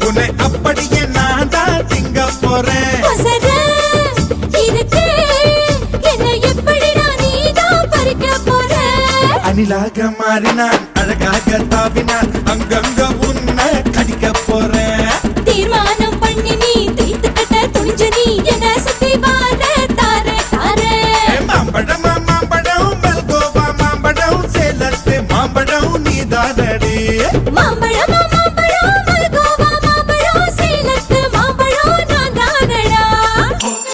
உன்னை அப்படியே நான் தான் திங்க போறேன். அணிலாக மாறினான், அழகாக தாவினான், அங்கங்க